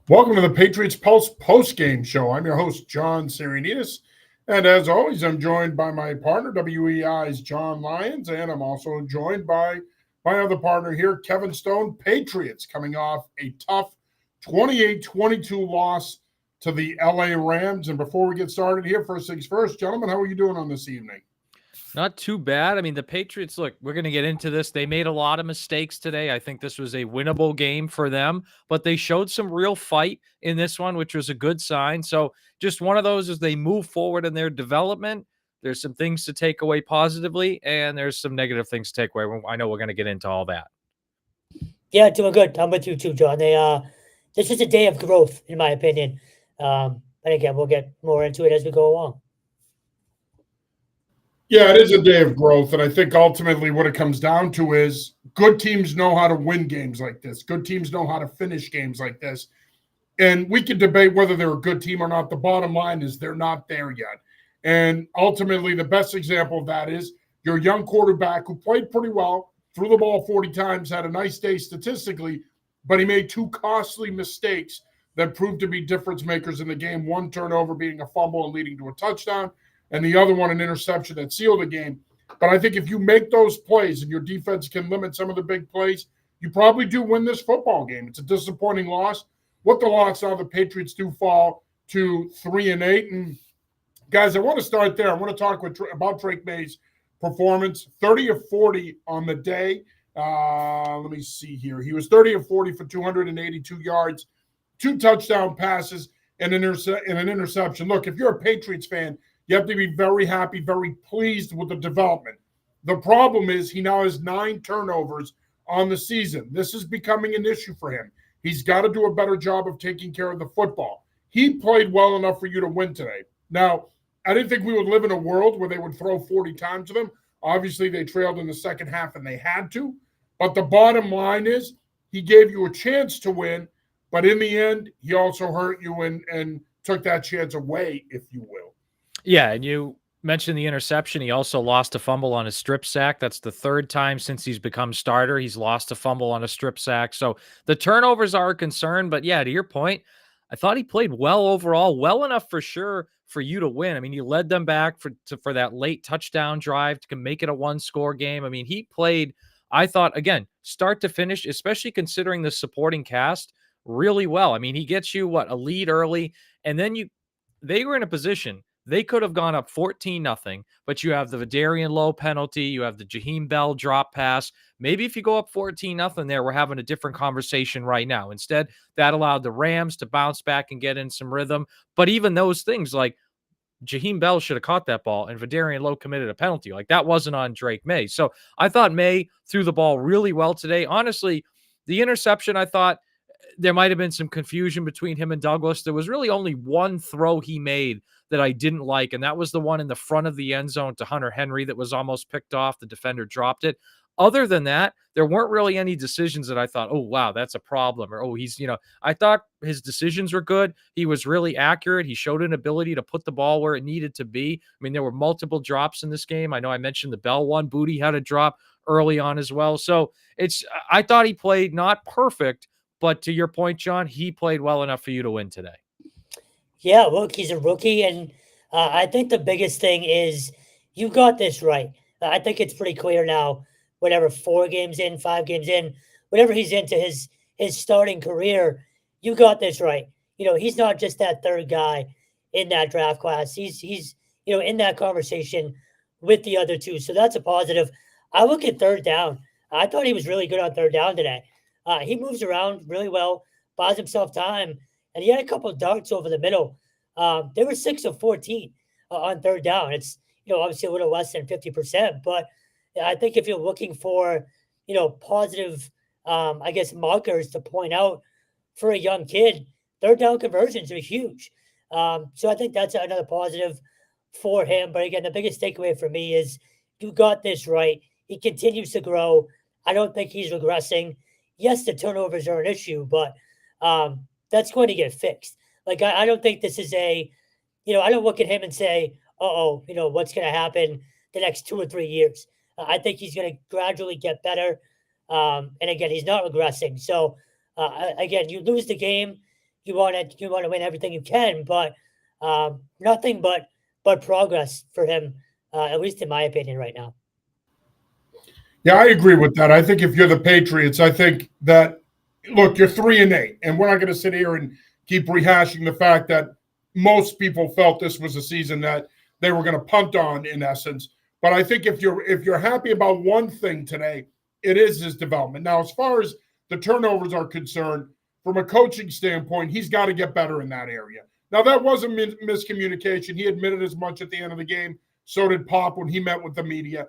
Welcome to the Patriots Pulse post-game show. I'm your host, John Sirianidis. And as always, I'm joined by my partner, WEI's John Lyons, and I'm also joined by my other partner here, Kevin Stone. Patriots coming off a tough 28-22 loss to the LA Rams. And before we get started here, first things first, gentlemen, how are you doing on this evening? Not too bad. I mean, the Patriots, look, we're going to get into this. They made a lot of mistakes today. I think this was a winnable game for them, but they showed some real fight in this one, which was a good sign. So, just one of those as they move forward in their development. There's some things to take away positively, and there's some negative things to take away. I know we're going to get into all that. Yeah, doing good. I'm with you too, John. This is a day of growth, in my opinion. And again, we'll get more into it as we go along. Yeah, it is a day of growth. And I think ultimately what it comes down to is good teams know how to win games like this. Good teams know how to finish games like this. And we can debate whether they're a good team or not. The bottom line is they're not there yet. And ultimately, the best example of that is your young quarterback who played pretty well, threw the ball 40 times, had a nice day statistically, but he made two costly mistakes that proved to be difference makers in the game. One turnover being a fumble and leading to a touchdown, and the other one an interception that sealed the game. But I think if you make those plays and your defense can limit some of the big plays, you probably do win this football game. It's a disappointing loss. With the loss now, the Patriots do fall to 3-8. And guys, I want to start there. I want to talk about Drake May's performance. 30 of 40 on the day. Let me see here. He was 30 of 40 for 282 yards, 2 touchdown passes, and an interception. Look, if you're a Patriots fan, you have to be very happy, very pleased with the development. The problem is he now has 9 turnovers on the season. This is becoming an issue for him. He's got to do a better job of taking care of the football. He played well enough for you to win today. Now, I didn't think we would live in a world where they would throw 40 times to them. Obviously, they trailed in the second half and they had to. But the bottom line is he gave you a chance to win, but in the end, he also hurt you and took that chance away, if you will. Yeah, and you mentioned the interception. He also lost a fumble on a strip sack. That's the third time since he's become starter he's lost a fumble on a strip sack. So the turnovers are a concern. But yeah, to your point, I thought he played well overall, well enough for sure for you to win. I mean, he led them back for that late touchdown drive to make it a 1-score game. I mean, he played, I thought, again, start to finish, especially considering the supporting cast, really well. I mean, he gets you a lead early, and then they were in a position. They could have gone up 14-0, but you have the Vidarian Lowe penalty. You have the Jaheim Bell drop pass. Maybe if you go up 14-0 there, we're having a different conversation right now. Instead, that allowed the Rams to bounce back and get in some rhythm. But even those things, like Jaheim Bell should have caught that ball and Vidarian Lowe committed a penalty. Like, that wasn't on Drake May. So I thought May threw the ball really well today. Honestly, the interception, I thought there might have been some confusion between him and Douglas. There was really only one throw he made that I didn't like, and that was the one in the front of the end zone to Hunter Henry that was almost picked off. The defender dropped it. Other than that, there weren't really any decisions that I thought, oh, wow, that's a problem. Or, oh, I thought his decisions were good. He was really accurate. He showed an ability to put the ball where it needed to be. I mean, there were multiple drops in this game. I know I mentioned the Bell one. Booty had a drop early on as well. So I thought he played not perfect, but to your point, John, he played well enough for you to win today. Yeah, look, he's a rookie, and I think the biggest thing is you got this right. I think it's pretty clear now, whatever, 4 games in, 5 games in, whatever he's into his starting career, you got this right. He's not just that third guy in that draft class. He's in that conversation with the other two. So that's a positive. I look at third down. I thought he was really good on third down today. He moves around really well, buys himself time, and he had a couple of darts over the middle. They were 6 of 14 on third down. It's, obviously a little less than 50%, but I think if you're looking for, positive, I guess, markers to point out for a young kid, third down conversions are huge. So I think that's another positive for him. But again, the biggest takeaway for me is you got this right. He continues to grow. I don't think he's regressing. Yes, the turnovers are an issue, but that's going to get fixed. Like, I don't think this is I don't look at him and say, what's going to happen the next 2 or 3 years. I think he's going to gradually get better. And again, he's not regressing. So, again, you lose the game. you want to win everything you can, but nothing but progress for him, at least in my opinion, right now. Yeah, I agree with that. I think if you're the Patriots, I think that look, you're 3-8, and we're not going to sit here and keep rehashing the fact that most people felt this was a season that they were going to punt on, in essence. But I think if you're happy about one thing today, it is his development. Now, as far as the turnovers are concerned, from a coaching standpoint, he's got to get better in that area. Now, that wasn't miscommunication. He admitted as much at the end of the game. So did Pop when he met with the media.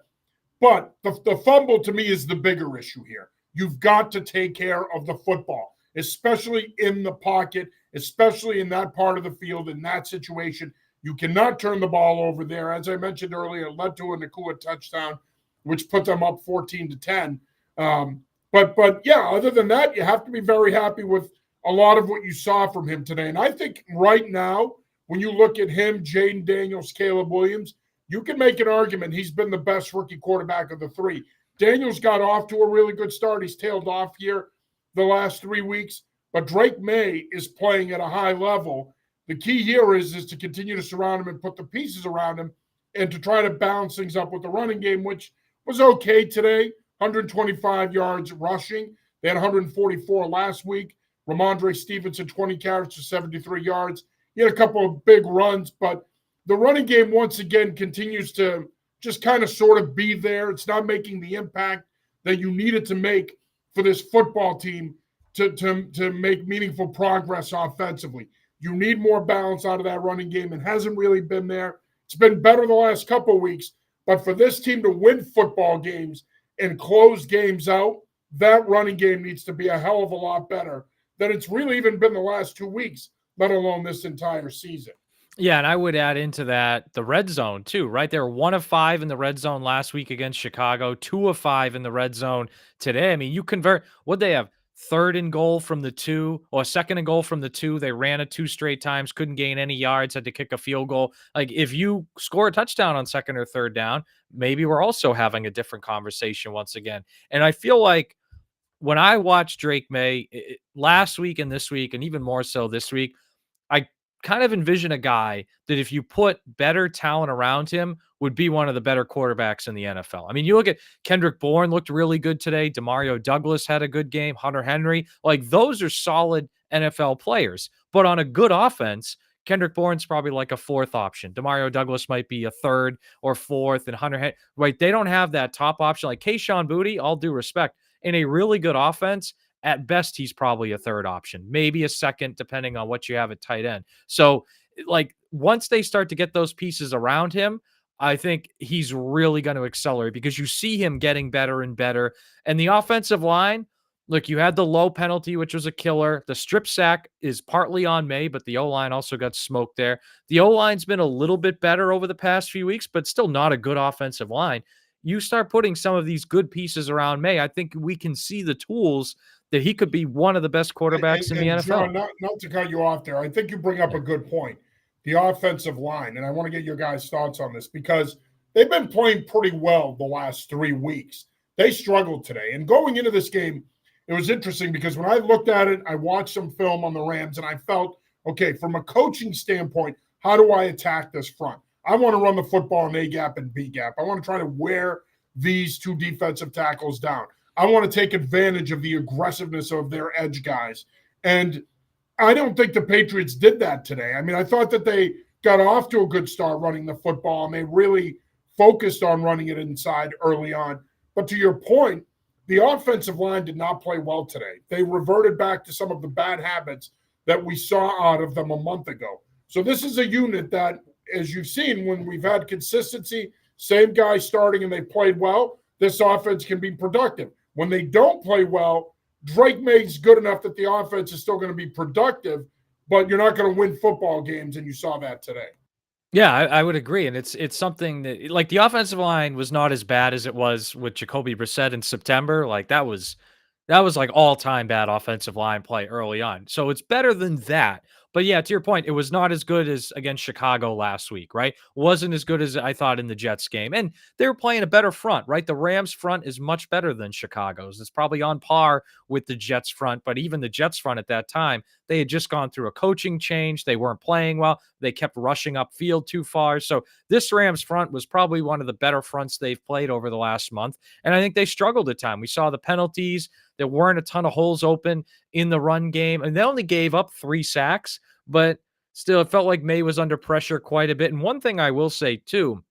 But the fumble to me is the bigger issue here. You've got to take care of the football, especially in the pocket, especially in that part of the field, in that situation. You cannot turn the ball over there. As I mentioned earlier, it led to a Nakua touchdown, which put them up 14-10. But yeah, other than that, you have to be very happy with a lot of what you saw from him today. And I think right now, when you look at him, Jaden Daniels, Caleb Williams, you can make an argument he's been the best rookie quarterback of the three. Daniels got off to a really good start. He's tailed off here the last 3 weeks, but Drake May is playing at a high level. The key here is to continue to surround him and put the pieces around him and to try to balance things up with the running game, which was okay today. 125 yards rushing. They had 144 last week. Ramondre Stevenson, 20 carries for 73 yards. He had a couple of big runs, but the running game once again continues to just kind of sort of be there. It's not making the impact that you need it to make for this football team to make meaningful progress offensively. You need more balance out of that running game. It hasn't really been there. It's been better the last couple of weeks, but for this team to win football games and close games out, that running game needs to be a hell of a lot better than it's really even been the last 2 weeks, let alone this entire season. Yeah, and I would add into that the red zone too, right? They were 1 of 5 in the red zone last week against Chicago, 2 of 5 in the red zone today. I mean, you convert what they have third and goal from the 2 or second and goal from the 2. They ran it 2 straight times, couldn't gain any yards, had to kick a field goal. Like if you score a touchdown on second or third down, maybe we're also having a different conversation once again. And I feel like when I watched Drake May last week and this week, and even more so this week, I kind of envision a guy that if you put better talent around him would be one of the better quarterbacks in the NFL. I mean, you look at Kendrick Bourne looked really good today. Demario Douglas had a good game. Hunter Henry, like those are solid NFL players. But on a good offense, Kendrick Bourne's probably like a fourth option. Demario Douglas might be a third or fourth, and Hunter Henry, right? They don't have that top option. Like Kayshon Boutte, all due respect, in a really good offense, at best, he's probably a third option, maybe a second, depending on what you have at tight end. So, like, once they start to get those pieces around him, I think he's really going to accelerate because you see him getting better and better. And the offensive line, look, you had the low penalty, which was a killer. The strip sack is partly on May, but the O-line also got smoked there. The O-line's been a little bit better over the past few weeks, but still not a good offensive line. You start putting some of these good pieces around May, I think we can see the tools that he could be one of the best quarterbacks in the NFL. John, not to cut you off there, I think you bring up a good point. The offensive line, and I want to get your guys' thoughts on this because they've been playing pretty well the last 3 weeks. They struggled today. And going into this game, it was interesting because when I looked at it, I watched some film on the Rams, and I felt, okay, from a coaching standpoint, how do I attack this front? I want to run the football in A-gap and B-gap. I want to try to wear these two defensive tackles down. I want to take advantage of the aggressiveness of their edge guys. And I don't think the Patriots did that today. I mean, I thought that they got off to a good start running the football, and they really focused on running it inside early on. But to your point, the offensive line did not play well today. They reverted back to some of the bad habits that we saw out of them a month ago. So this is a unit that, as you've seen, when we've had consistency, same guy starting and they played well, this offense can be productive. When they don't play well, Drake May's good enough that the offense is still going to be productive, but you're not going to win football games, and you saw that today. Yeah, I would agree, and it's something that like the offensive line was not as bad as it was with Jacoby Brissett in September. Like that was like all-time bad offensive line play early on. So it's better than that. But yeah, to your point, it was not as good as against Chicago last week, right? Wasn't as good as I thought in the Jets game. And they were playing a better front, right? The Rams front is much better than Chicago's. It's probably on par with the Jets front, but even the Jets front at that time, they had just gone through a coaching change. They weren't playing well. They kept rushing upfield too far. So this Rams front was probably one of the better fronts they've played over the last month. And I think they struggled at times. We saw the penalties. There weren't a ton of holes open in the run game, and they only gave up 3 sacks, but still, it felt like May was under pressure quite a bit. And one thing I will say too,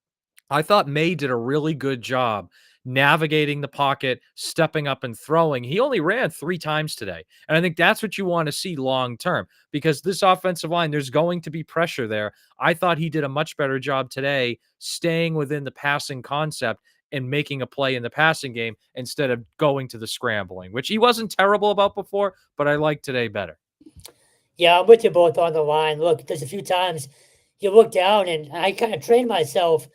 I thought May did a really good job navigating the pocket, stepping up and throwing. He only ran 3 times today. And I think that's what you want to see long term because this offensive line, there's going to be pressure there. I thought he did a much better job today staying within the passing concept and making a play in the passing game instead of going to the scrambling, which he wasn't terrible about before, but I like today better. Yeah, I'm with you both on the line. Look, there's a few times you look down, and I kind of trained myself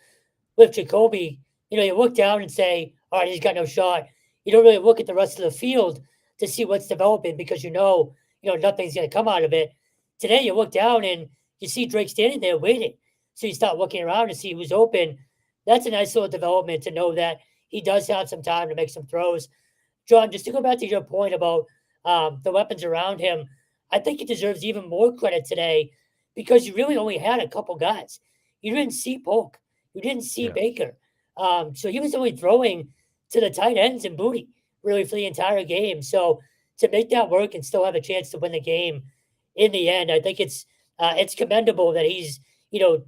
with Jacoby. You look down and say, all right, he's got no shot. You don't really look at the rest of the field to see what's developing because nothing's going to come out of it. Today, you look down and you see Drake standing there waiting. So you start looking around to see who's open. That's a nice little development to know that he does have some time to make some throws. Jon, just to go back to your point about the weapons around him, I think he deserves even more credit today because you really only had a couple guys. You didn't see Polk. You didn't see Baker. So he was only throwing to the tight ends and Booty really for the entire game. So to make that work and still have a chance to win the game in the end, I think it's commendable that he's,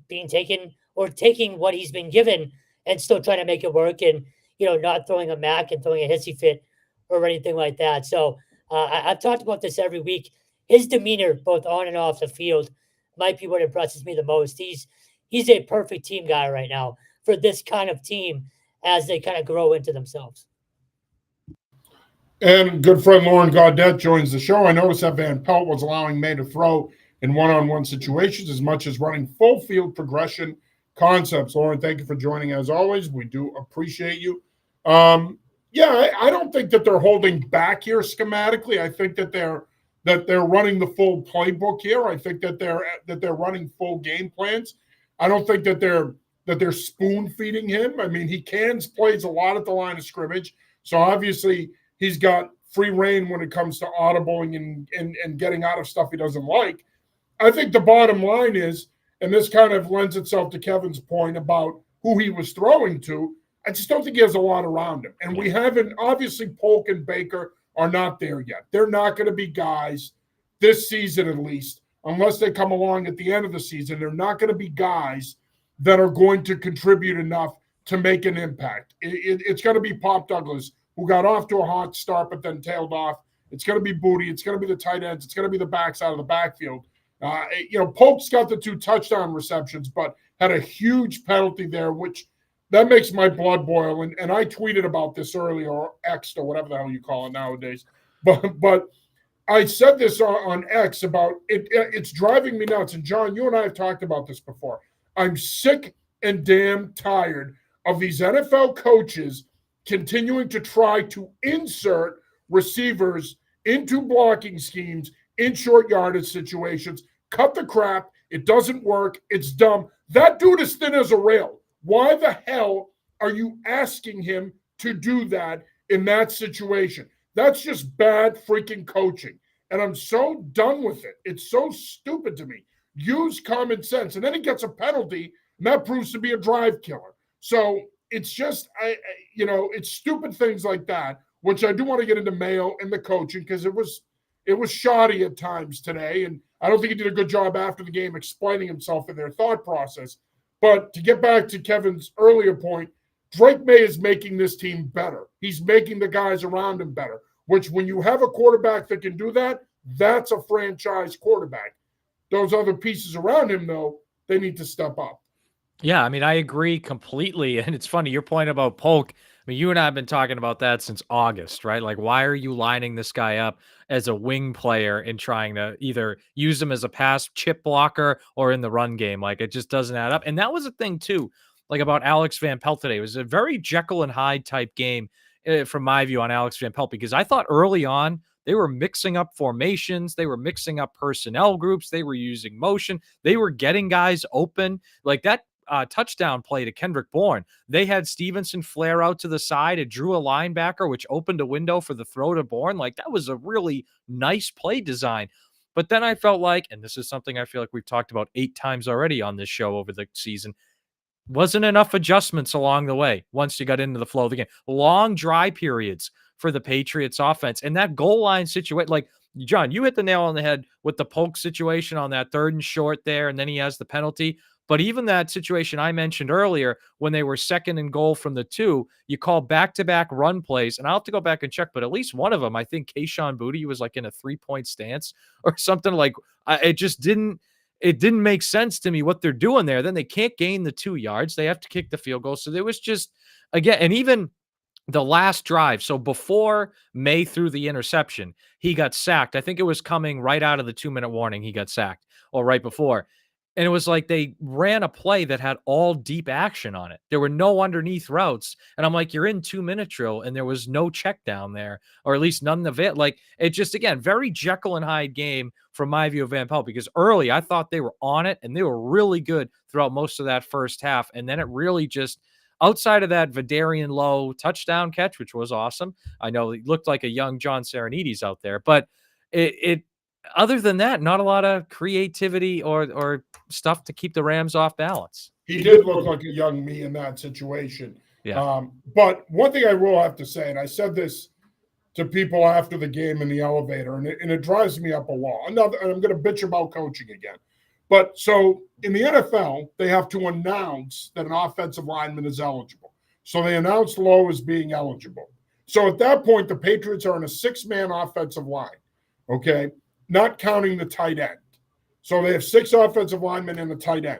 being taken or taking what he's been given and still trying to make it work and, not throwing a Mac and throwing a hissy fit or anything like that. So I've talked about this every week. His demeanor, both on and off the field, might be what impresses me the most. He's a perfect team guy right now for this kind of team as they kind of grow into themselves. And good friend Lauren Gaudette joins the show. I noticed that Van Pelt was allowing May to throw in one-on-one situations as much as running full field progression concepts. Lauren, thank you for joining as always. We do appreciate you. I don't think that they're holding back here schematically. I think that they're running the full playbook here. I think that they're running full game plans. I don't think that they're spoon feeding him. I mean, he plays a lot at the line of scrimmage, so obviously he's got free reign when it comes to audibling and getting out of stuff he doesn't like. I think the bottom line is, and this kind of lends itself to Kevin's point about who he was throwing to, I just don't think he has a lot around him. And we haven't, obviously Polk and Baker are not there yet. They're not going to be guys this season, at least, unless they come along at the end of the season. They're not going to be guys that are going to contribute enough to make an impact. It's going to be Pop Douglas, who got off to a hot start but then tailed off. It's going to be Booty. It's going to be the tight ends. It's going to be the backs out of the backfield. Polk's got the 2 touchdown receptions, but had a huge penalty there, which that makes my blood boil. And I tweeted about this earlier, or X, or whatever the hell you call it nowadays. But I said this on X about it. It's driving me nuts. And Jon, you and I have talked about this before. I'm sick and damn tired of these NFL coaches continuing to try to insert receivers into blocking schemes in short yardage situations. Cut the crap. It doesn't work. It's dumb. That dude is thin as a rail. Why the hell are you asking him to do that in that situation? That's just bad freaking coaching. And I'm so done with it. It's so stupid to me. Use common sense. And then he gets a penalty, and that proves to be a drive killer. So it's just, it's stupid things like that, which I do want to get into Mayo and the coaching because it was shoddy at times today. And I don't think he did a good job after the game explaining himself in their thought process. But to get back to Kevin's earlier point, Drake May is making this team better. He's making the guys around him better, which when you have a quarterback that can do that, that's a franchise quarterback. Those other pieces around him, though, they need to step up. Yeah, I mean, I agree completely. And it's funny, your point about Polk. I mean, you and I have been talking about that since August, right? Like, why are you lining this guy up as a wing player and trying to either use him as a pass chip blocker or in the run game? Like, it just doesn't add up. And that was a thing, too, like about Alex Van Pelt today. It was a very Jekyll and Hyde type game from my view on Alex Van Pelt, because I thought early on They were mixing up formations. They were mixing up personnel groups. They were using motion. They were getting guys open. Like that touchdown play to Kendrick Bourne. They had Stevenson flare out to the side. It drew a linebacker, which opened a window for the throw to Bourne. Like that was a really nice play design. But then I felt like, and this is something I feel like we've talked about 8 times already on this show over the season, wasn't enough adjustments along the way once you got into the flow of the game. Long dry periods for the Patriots offense. And that goal line situation, like John, you hit the nail on the head with the Polk situation on that 3rd and short there, and then he has the penalty. But even that situation I mentioned earlier, when they were 2nd and goal from the 2, you call back-to-back run plays, and I'll have to go back and check, but at least one of them, I think Kayshon Boutte was like in a 3-point stance or something. Like it just didn't make sense to me what they're doing there. Then they can't gain the 2 yards. They have to kick the field goal. So there was just, again, and even the last drive. So before May threw the interception, he got sacked. I think it was coming right out of the 2-minute warning. He got sacked, or right before. And it was like they ran a play that had all deep action on it. There were no underneath routes. And I'm like, you're in 2-minute drill and there was no check down there, or at least none of it. Like it just, again, very Jekyll and Hyde game from my view of Van Pelt, because early I thought they were on it and they were really good throughout most of that first half. And then it really just, outside of that Vidarian Lowe touchdown catch, which was awesome. I know it looked like a young John Serenides out there, but it other than that, not a lot of creativity or stuff to keep the Rams off balance. He did look like a young me in that situation. Yeah. But one thing I will have to say, and I said this to people after the game in the elevator, and it drives me up a wall. And I'm going to bitch about coaching again. But so in the NFL, they have to announce that an offensive lineman is eligible. So they announced Lowe as being eligible. So at that point, the Patriots are in a 6-man offensive line, okay, not counting the tight end. So they have 6 offensive linemen and a tight end.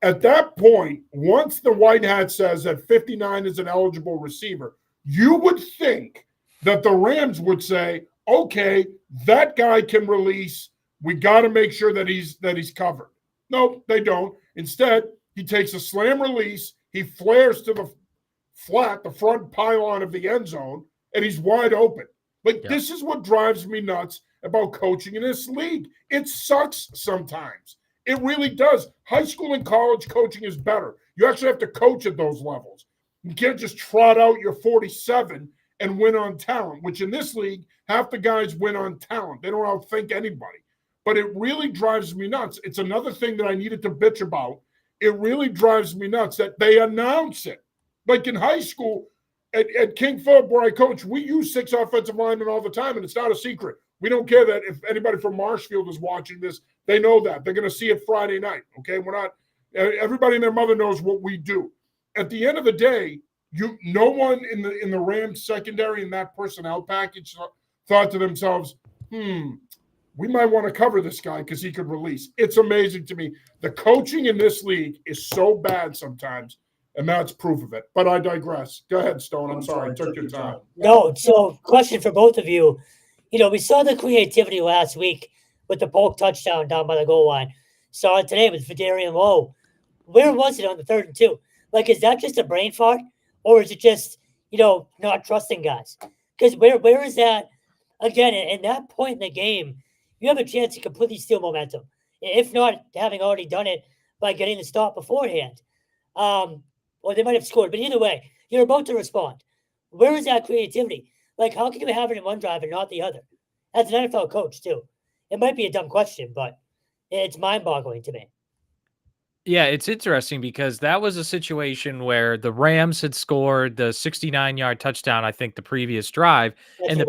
At that point, once the white hat says that 59 is an eligible receiver, you would think that the Rams would say, okay, that guy can release. We got to make sure that he's covered. Nope, they don't. Instead, he takes a slam release. He flares to the front pylon of the end zone, and he's wide open. Like, This is what drives me nuts about coaching in this league. It sucks sometimes. It really does. High school and college coaching is better. You actually have to coach at those levels. You can't just trot out your 47 and win on talent, which in this league, half the guys win on talent. They don't outthink anybody. But it really drives me nuts. It's another thing that I needed to bitch about. It really drives me nuts that they announce it. Like in high school, at King Philip, where I coach, we use 6 offensive linemen all the time, and it's not a secret. We don't care that if anybody from Marshfield is watching this, they know that. They're going to see it Friday night, okay? We're not – everybody and their mother knows what we do. At the end of the day, no one in the Rams secondary in that personnel package thought to themselves, we might want to cover this guy because he could release. It's amazing to me. The coaching in this league is so bad sometimes, and that's proof of it. But I digress. Go ahead, Stone. I'm sorry. I took your time. No, so question for both of you. You know, we saw the creativity last week with the Polk touchdown down by the goal line. Saw it today with Vidarian Lowe. Where was it on the 3rd and 2? Like, is that just a brain fart? Or is it just, not trusting guys? Because where is that? Again, at that point in the game, you have a chance to completely steal momentum. If not having already done it by getting the stop beforehand. Or they might have scored. But either way, you're about to respond. Where is that creativity? Like, how can you have it in one drive and not the other? As an NFL coach, too. It might be a dumb question, but it's mind-boggling to me. Yeah, it's interesting because that was a situation where the Rams had scored the 69-yard touchdown, I think, the previous drive. And the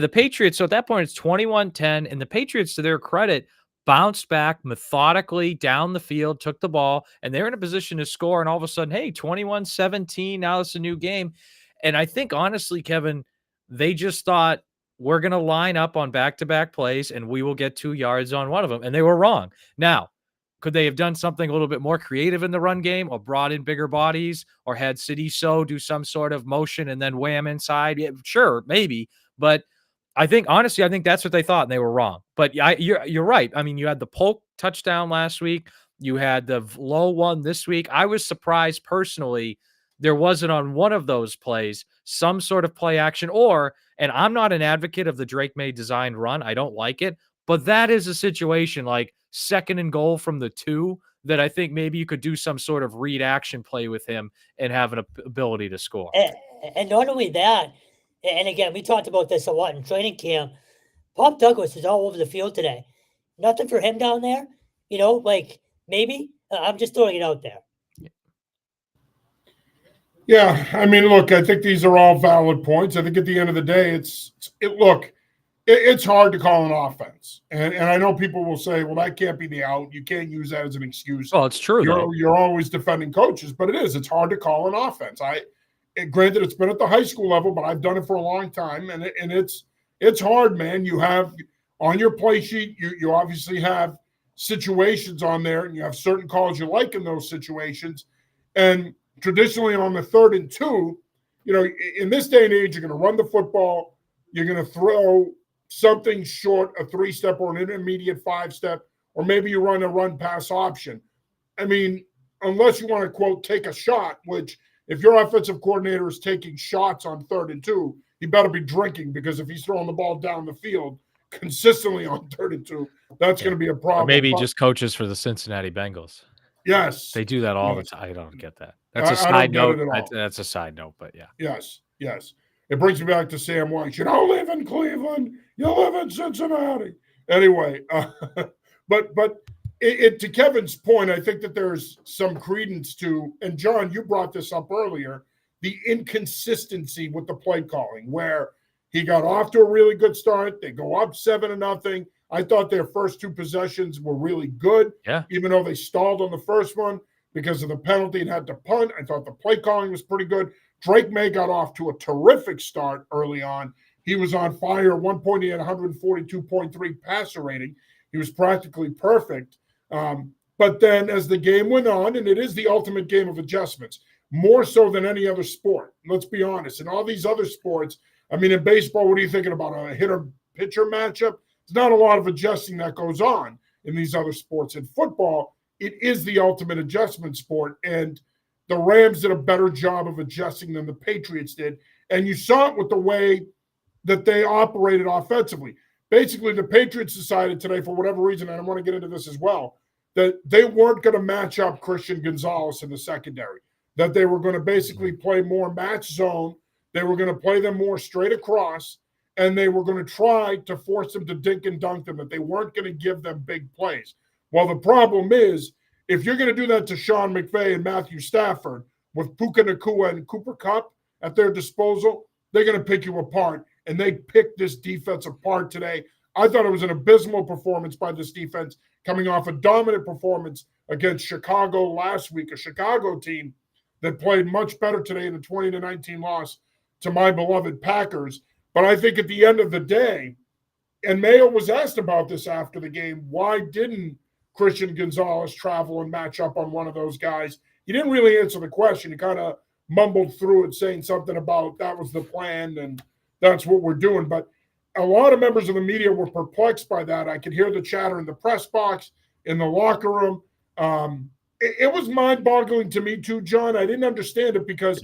Patriots, so at that point, it's 21-10. And the Patriots, to their credit, bounced back methodically down the field, took the ball, and they're in a position to score. And all of a sudden, hey, 21-17, now it's a new game. And I think, honestly, Kevin, they just thought, we're going to line up on back-to-back plays, and we will get 2 yards on one of them. And they were wrong. Now, could they have done something a little bit more creative in the run game, or brought in bigger bodies, or had City So do some sort of motion and then wham inside? Yeah, sure, maybe. But I think, honestly, I think that's what they thought, and they were wrong. But you're right. I mean, you had the Polk touchdown last week. You had the Low one this week. I was surprised personally there wasn't on one of those plays some sort of play action, or And I'm not an advocate of the Drake May designed run. I don't like it, but that is a situation like 2nd and goal from the 2 that I think maybe you could do some sort of read action play with him and have an ability to score. And not only that, and again, we talked about this a lot in training camp. Pop Douglas is all over the field today. Nothing for him down there, like maybe. I'm just throwing it out there. Yeah, I mean, look, I think these are all valid points. I think at the end of the day, it's hard to call an offense. And I know people will say, well, that can't be the out. You can't use that as an excuse. Well, it's true, though. You're always defending coaches, but it is. It's hard to call an offense. Granted, it's been at the high school level, but I've done it for a long time, and it's hard, man. You have on your play sheet, you obviously have situations on there, and you have certain calls you like in those situations. And traditionally on the 3rd and 2, in this day and age, you're going to run the football, you're going to throw something short, a 3-step or an intermediate 5-step, or maybe you run a run-pass option. I mean, unless you want to, quote, take a shot, which if your offensive coordinator is taking shots on 3rd and 2, he better be drinking, because if he's throwing the ball down the field consistently on 3rd and 2, that's going to be a problem. Or maybe just coaches for the Cincinnati Bengals. Yes. They do that all the time. I don't get that. That's a side note. That's a side note, but yeah. Yes. It brings me back to Sam White. You don't live in Cleveland. You live in Cincinnati. Anyway, but to Kevin's point, I think that there's some credence to, and John, you brought this up earlier, the inconsistency with the play calling, where he got off to a really good start. They go up 7-0. I thought their first 2 possessions were really good, even though they stalled on the first one because of the penalty and had to punt. I thought the play calling was pretty good. Drake May got off to a terrific start early on. He was on fire. At one point, he had 142.3 passer rating. He was practically perfect. But then as the game went on, and it is the ultimate game of adjustments, more so than any other sport, let's be honest. In all these other sports, I mean, in baseball, what are you thinking about? A hitter-pitcher matchup? There's not a lot of adjusting that goes on in these other sports. In football, it is the ultimate adjustment sport, and the Rams did a better job of adjusting than the Patriots did. And you saw it with the way that they operated offensively. Basically, the Patriots decided today, for whatever reason, and I want to get into this as well, that they weren't going to match up Christian Gonzalez in the secondary, that they were going to basically play more match zone. They were going to play them more straight across, and they were going to try to force them to dink and dunk them, that they weren't going to give them big plays. Well, the problem is, if you're going to do that to Sean McVay and Matthew Stafford with Puka Nacua and Cooper Kupp at their disposal, they're going to pick you apart, and they picked this defense apart today. I thought it was an abysmal performance by this defense, coming off a dominant performance against Chicago last week, a Chicago team that played much better today in the 20-19 loss to my beloved Packers. But I think at the end of the day, and Mayo was asked about this after the game, why didn't Christian Gonzalez travel and match up on one of those guys? He didn't really answer the question. He kind of mumbled through it, saying something about that was the plan and that's what we're doing. But a lot of members of the media were perplexed by that. I could hear the chatter in the press box, in the locker room. It was mind-boggling to me too, John. I didn't understand it because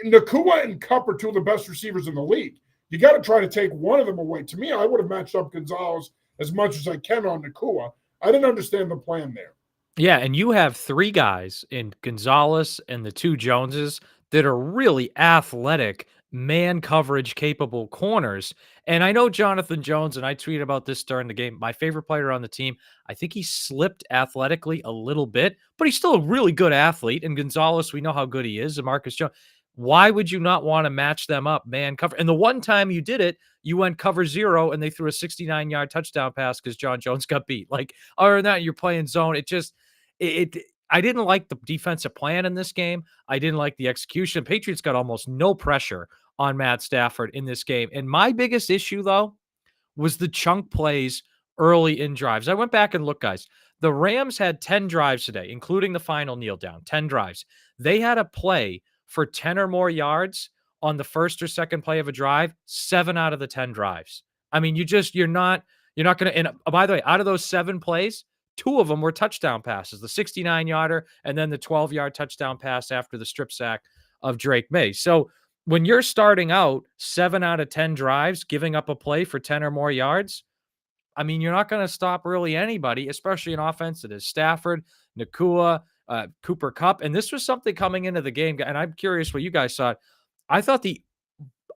Nacua and Kupp are 2 of the best receivers in the league. You got to try to take one of them away. To me, I would have matched up Gonzalez as much as I can on Nacua. I didn't understand the plan there. Yeah, and you have 3 guys in Gonzalez and the 2 Joneses that are really athletic, man coverage capable corners. And I know Jonathan Jones, and I tweeted about this during the game, my favorite player on the team. I think he slipped athletically a little bit, but he's still a really good athlete. And Gonzalez, we know how good he is, and Marcus Jones. Why would you not want to match them up, man cover? And the one time you did it, you went cover 0 and they threw a 69-yard touchdown pass because John Jones got beat. Like, other than that, you're playing zone. I didn't like the defensive plan in this game. I didn't like the execution. Patriots got almost no pressure on Matt Stafford in this game. And my biggest issue, though, was the chunk plays early in drives. I went back and looked, guys. The Rams had 10 drives today, including the final kneel down, 10 drives. They had a play for 10 or more yards on the first or second play of a drive, 7 out of the 10 drives. I mean, you're not going to, and by the way, out of those 7 plays, 2 of them were touchdown passes, the 69-yarder and then the 12-yard touchdown pass after the strip sack of Drake May. So when you're starting out 7 out of 10 drives, giving up a play for 10 or more yards, I mean, you're not going to stop really anybody, especially an offense that is Stafford, Nakua, Cooper Kupp. And this was something coming into the game. And I'm curious what you guys thought. I thought the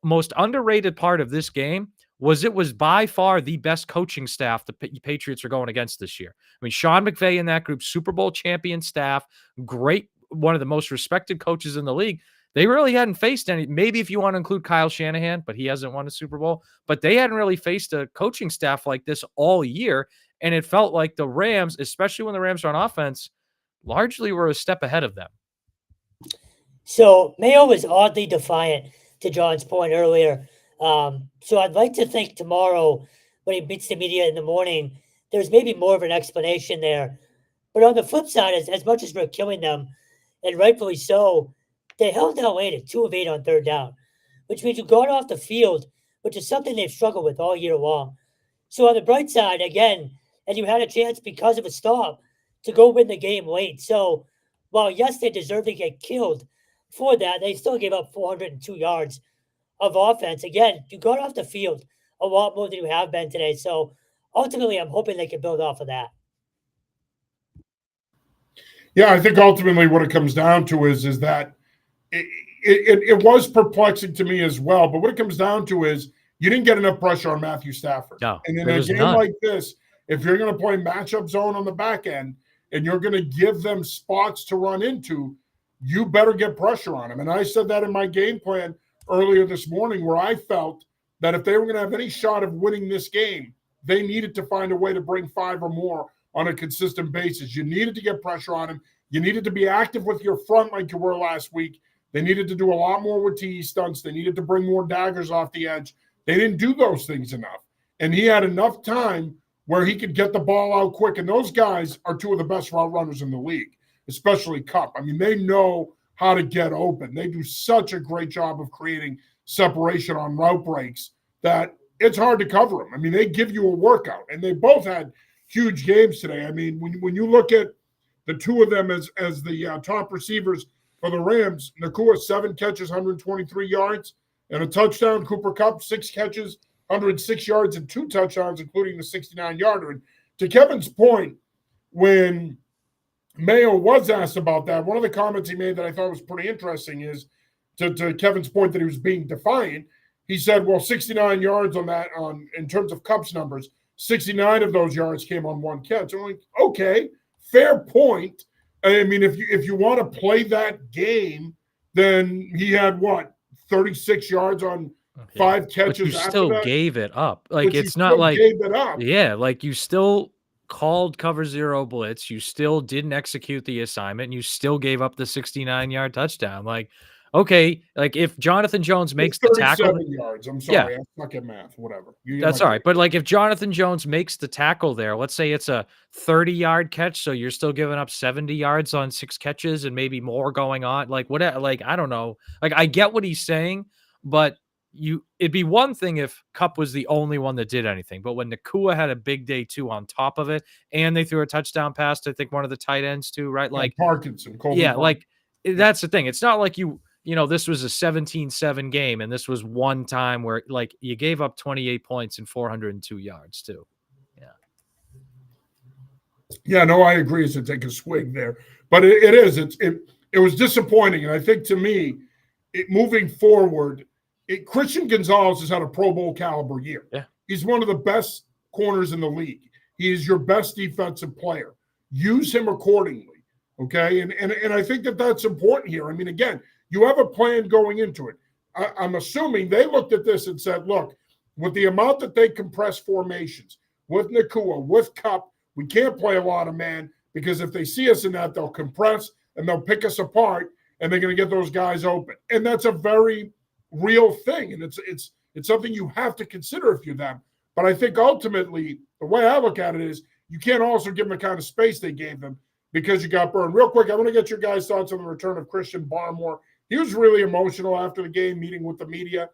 most underrated part of this game was it was by far the best coaching staff the Patriots are going against this year. I mean, Sean McVay and that group, Super Bowl champion staff, great, one of the most respected coaches in the league. They really hadn't faced any, maybe if you want to include Kyle Shanahan, but he hasn't won a Super Bowl, but they hadn't really faced a coaching staff like this all year. And it felt like the Rams, especially when the Rams are on offense, largely were a step ahead of them. So Mayo was oddly defiant, to John's point earlier. So I'd like to think tomorrow when he meets the media in the morning, there's maybe more of an explanation there. But on the flip side, as much as we're killing them, and rightfully so, they held LA to 2 of 8 on third down, which means you got off the field, which is something they've struggled with all year long. So on the bright side, again, and you had a chance because of a stop to go win the game late. So while, yes, they deserve to get killed for that, they still gave up 402 yards of offense. Again, you got off the field a lot more than you have been today. So ultimately, I'm hoping they can build off of that. Yeah, I think ultimately what it comes down to is that it was perplexing to me as well. But what it comes down to is you didn't get enough pressure on Matthew Stafford. No, and in a game like this, if you're going to play matchup zone on the back end and you're going to give them spots to run into, you better get pressure on him. And I said that in my game plan earlier this morning, where I felt that if they were going to have any shot of winning this game, they needed to find a way to bring 5 or more on a consistent basis. You needed to get pressure on him. You needed to be active with your front like you were last week. They needed to do a lot more with TE stunts. They needed to bring more daggers off the edge. They didn't do those things enough. And he had enough time where he could get the ball out quick. And those guys are 2 of the best route runners in the league, especially Kupp. I mean, they know how to get open. They do such a great job of creating separation on route breaks that it's hard to cover them. I mean, they give you a workout, and they both had huge games today. I mean, when you look at the 2 of them as the top receivers for the Rams, Nakua, 7 catches, 123 yards, and a touchdown. Cooper Kupp, 6 catches, 106 yards, and 2 touchdowns, including the 69-yarder. And to Kevin's point, when Mayo was asked about that, one of the comments he made that I thought was pretty interesting is, to Kevin's point that he was being defiant, he said, well, 69 yards on that, in terms of Kupp's numbers, 69 of those yards came on 1 catch. I'm like, okay, fair point. I mean, if you want to play that game, then he had, 36 yards on 5 catches. But you still gave it up. Like, it's not like gave it up. Yeah, like you still called cover 0 blitz. You still didn't execute the assignment. And you still gave up the 69-yard touchdown. Like, okay, like if Jonathan Jones makes the tackle, yards. I'm sorry, I suck at math. Whatever. That's all right. But like if Jonathan Jones makes the tackle there, let's say it's a 30-yard catch, so you're still giving up 70 yards on 6 catches and maybe more going on. Like what? Like I don't know. Like I get what he's saying, but it'd be one thing if Kupp was the only one that did anything. But when Nakua had a big day too on top of it, and they threw a touchdown pass to, I think, one of the tight ends too, right? Like Parkinson. Like that's the thing. It's not like this was a 17-7 game, and this was one time where like you gave up 28 points and 402 yards too. Yeah. Yeah, no, I agree. It's to take a swing there, but it was disappointing, and I think to me, moving forward, Christian Gonzalez has had a Pro Bowl caliber year. Yeah, he's one of the best corners in the league. He is your best defensive player. Use him accordingly, okay? And I think that's important here. I mean, again, you have a plan going into it. I'm assuming they looked at this and said, look, with the amount that they compress formations, with Nakua, with Kupp, we can't play a lot of man because if they see us in that, they'll compress and they'll pick us apart and they're going to get those guys open. And that's a very real thing. And it's something you have to consider if you're them. But I think ultimately, the way I look at it is you can't also give them the kind of space they gave them because you got burned. Real quick, I want to get your guys' thoughts on the return of Christian Barmore. He was really emotional after the game, meeting with the media.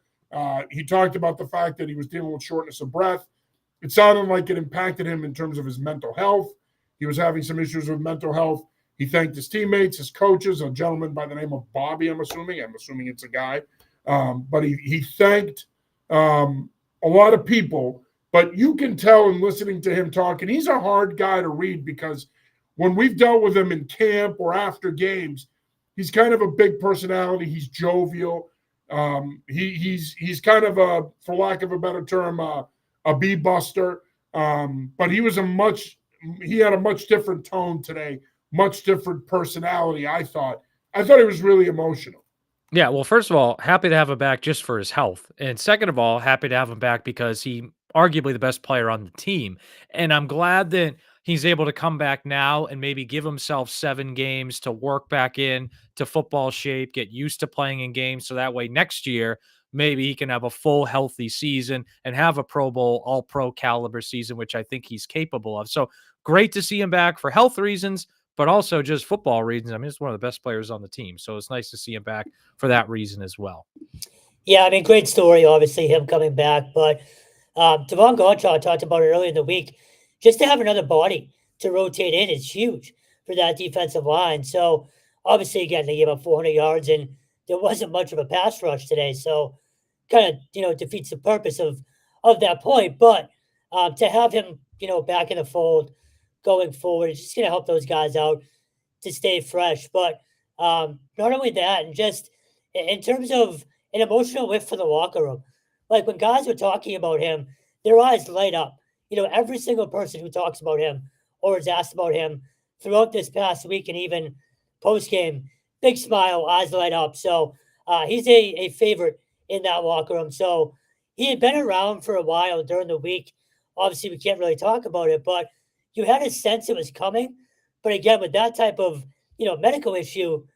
He talked about the fact that he was dealing with shortness of breath. It sounded like it impacted him in terms of his mental health. He was having some issues with mental health. He thanked his teammates, his coaches, a gentleman by the name of Bobby, I'm assuming it's a guy, But he thanked a lot of people. But you can tell in listening to him talk, and he's a hard guy to read because when we've dealt with him in camp or after games, he's kind of a big personality. He's jovial. He's kind of a, for lack of a better term, a bee buster. But he had a much different tone today, much different personality. I thought he was really emotional. Yeah, well, first of all, happy to have him back just for his health. And second of all, happy to have him back because he arguably the best player on the team. And I'm glad that he's able to come back now and maybe give himself 7 games to work back in to football shape, get used to playing in games so that way next year maybe he can have a full healthy season and have a Pro Bowl, all pro caliber season, which I think he's capable of. So great to see him back for health reasons, but also just football reasons. I mean, he's one of the best players on the team. So it's nice to see him back for that reason as well. Yeah, I mean, great story, obviously, him coming back. But Devon Gottschall talked about it earlier in the week. Just to have another body to rotate in is huge for that defensive line. So, obviously, again, they gave up 400 yards, and there wasn't much of a pass rush today. So, kind of, defeats the purpose of that point. But to have him, back in the fold going forward, it's just going to help those guys out to stay fresh. But not only that, and just in terms of an emotional lift for the locker room. Like when guys were talking about him, their eyes light up. Every single person who talks about him or is asked about him throughout this past week and even post game, big smile, eyes light up. So he's a favorite in that locker room. So he had been around for a while during the week. Obviously, we can't really talk about it, but you had a sense it was coming. But again, with that type of medical issue,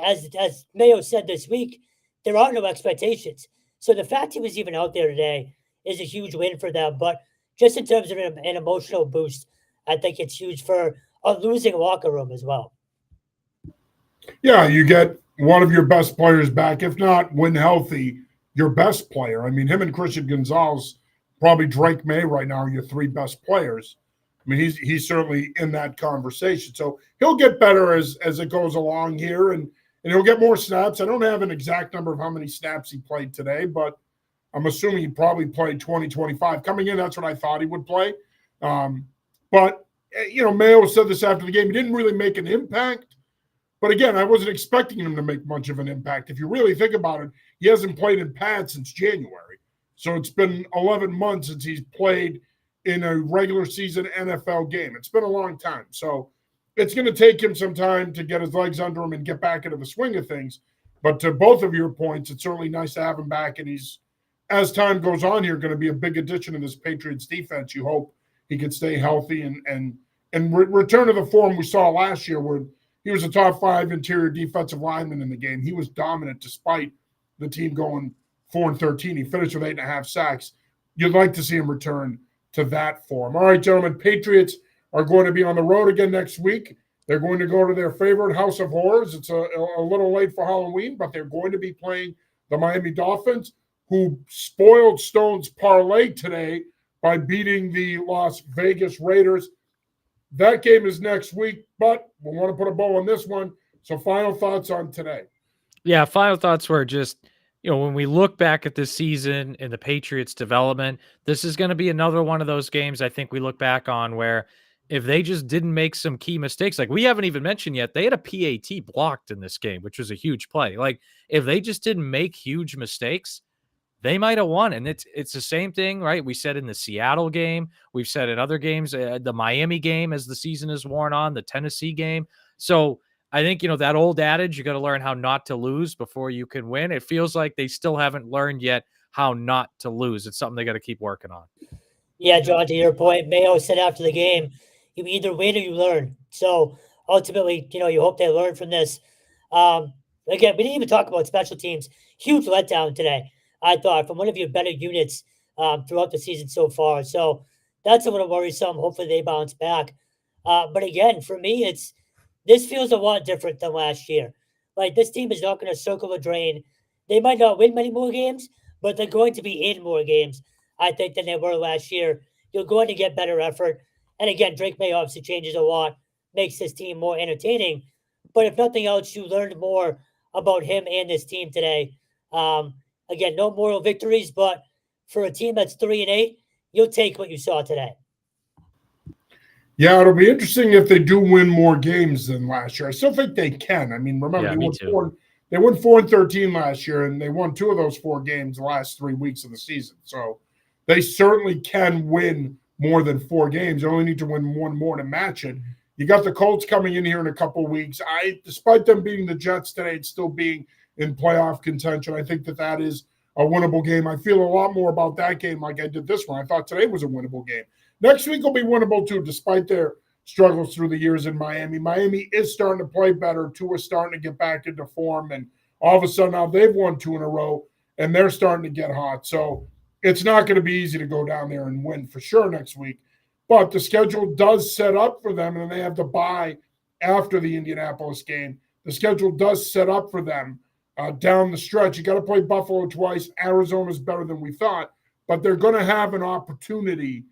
as Mayo said this week, there are no expectations. So the fact he was even out there today is a huge win for them. But just in terms of an emotional boost, I think it's huge for a losing locker room as well. Yeah, you get one of your best players back, if not when healthy, your best player. I mean, him and Christian Gonzalez, probably Drake May right now are your 3 best players. I mean, he's certainly in that conversation. So he'll get better as it goes along here, and he'll get more snaps. I don't have an exact number of how many snaps he played today, but I'm assuming he probably played 20, 25. Coming in, that's what I thought he would play. But Mayo said this after the game. He didn't really make an impact. But again, I wasn't expecting him to make much of an impact. If you really think about it, he hasn't played in pads since January. So it's been 11 months since he's played in a regular season NFL game. It's been a long time. So it's going to take him some time to get his legs under him and get back into the swing of things. But to both of your points, it's certainly nice to have him back. And he's, as time goes on here, going to be a big addition to this Patriots defense. You hope he can stay healthy and return to the form we saw last year where he was a top 5 interior defensive lineman in the game. He was dominant despite the team going 4-13. He finished with 8.5 sacks. You'd like to see him return to that form. All right, gentlemen, Patriots are going to be on the road again next week. They're going to go to their favorite House of Horrors. It's a little late for Halloween, but they're going to be playing the Miami Dolphins, who spoiled Stone's parlay today by beating the Las Vegas Raiders. That game is next week, but we want to put a bow on this one. So final thoughts on today. Yeah, final thoughts were just, when we look back at this season and the Patriots' development, this is going to be another one of those games I think we look back on where if they just didn't make some key mistakes, like we haven't even mentioned yet, they had a PAT blocked in this game, which was a huge play. Like if they just didn't make huge mistakes, they might have won. And it's the same thing, right? We said in the Seattle game, we've said in other games, the Miami game as the season is worn on, the Tennessee game. So I think, that old adage, you got to learn how not to lose before you can win. It feels like they still haven't learned yet how not to lose. It's something they got to keep working on. Yeah, John, to your point, Mayo said after the game, you either win or you learn. So ultimately, you hope they learn from this. Again, we didn't even talk about special teams. Huge letdown today, I thought, from one of your better units throughout the season so far. So that's a little worrisome. Hopefully they bounce back. But again, for me, this feels a lot different than last year. Like this team is not going to circle the drain. They might not win many more games, but they're going to be in more games, I think, than they were last year. You're going to get better effort. And again, Drake May obviously changes a lot, makes this team more entertaining. But if nothing else, you learned more about him and this team today. Again, no moral victories, but for a team that's 3-8, you'll take what you saw today. Yeah, it'll be interesting if they do win more games than last year. I still think they can. I mean, remember Yeah, they won 4-13 last year, and they won 2 of those 4 games the last 3 weeks of the season. So they certainly can win more than 4 games. They only need to win 1 more to match it. You got the Colts coming in here in a couple of weeks. Despite them beating the Jets today, it's still being in playoff contention. I think that is a winnable game. I feel a lot more about that game like I did this one. I thought today was a winnable game. Next week will be winnable too, despite their struggles through the years in Miami. Miami is starting to play better. Tua's starting to get back into form, and all of a sudden now they've won 2 in a row, and they're starting to get hot. So it's not going to be easy to go down there and win for sure next week. But the schedule does set up for them, and they have to bye after the Indianapolis game. The schedule does set up for them down the stretch. You got to play Buffalo twice. Arizona's better than we thought, but they're going to have an opportunity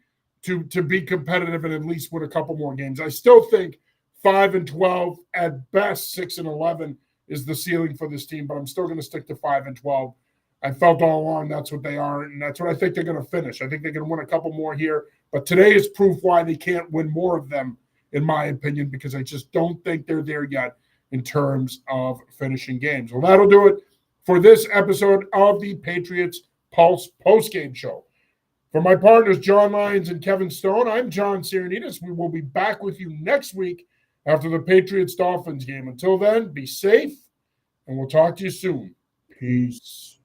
to be competitive and at least win a couple more games. I still think 5-12, at best 6-11 is the ceiling for this team, but I'm still going to stick to 5-12. I felt all along that's what they are, and that's what I think they're going to finish. I think they're going to win a couple more here, but today is proof why they can't win more of them, in my opinion, because I just don't think they're there yet in terms of finishing games. Well, that'll do it for this episode of the Patriots Pulse postgame show. For my partners, John Lyons and Kevin Stone, I'm John Sirenitas. We will be back with you next week after the Patriots-Dolphins game. Until then, be safe, and we'll talk to you soon. Peace.